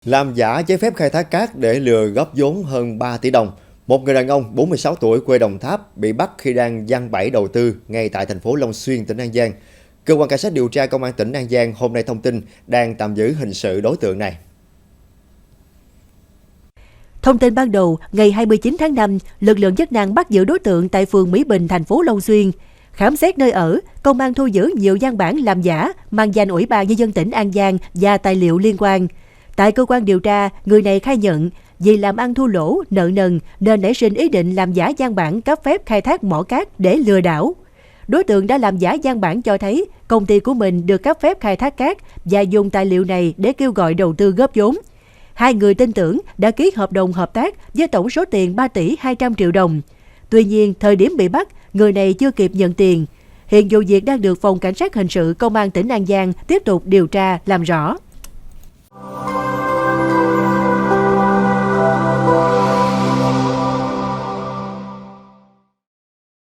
Làm giả giấy phép khai thác cát để lừa góp vốn hơn 3 tỷ đồng. Một người đàn ông 46 tuổi quê Đồng Tháp bị bắt khi đang giăng bẫy đầu tư ngay tại thành phố Long Xuyên, tỉnh An Giang. Cơ quan cảnh sát điều tra công an tỉnh An Giang hôm nay thông tin đang tạm giữ hình sự đối tượng này. Thông tin ban đầu, ngày 29 tháng 5, lực lượng chức năng bắt giữ đối tượng tại phường Mỹ Bình, thành phố Long Xuyên. Khám xét nơi ở, công an thu giữ nhiều văn bản làm giả mang danh Ủy ban Nhân dân tỉnh An Giang và tài liệu liên quan. Tại cơ quan điều tra, người này khai nhận vì làm ăn thua lỗ, nợ nần nên nảy sinh ý định làm giả văn bản cấp phép khai thác mỏ cát để lừa đảo. Đối tượng đã làm giả văn bản cho thấy công ty của mình được cấp phép khai thác cát và dùng tài liệu này để kêu gọi đầu tư góp vốn. Hai người tin tưởng đã ký hợp đồng hợp tác với tổng số tiền 3 tỷ 200 triệu đồng. Tuy nhiên, thời điểm bị bắt, người này chưa kịp nhận tiền. Hiện vụ việc đang được Phòng Cảnh sát Hình sự Công an tỉnh An Giang tiếp tục điều tra làm rõ.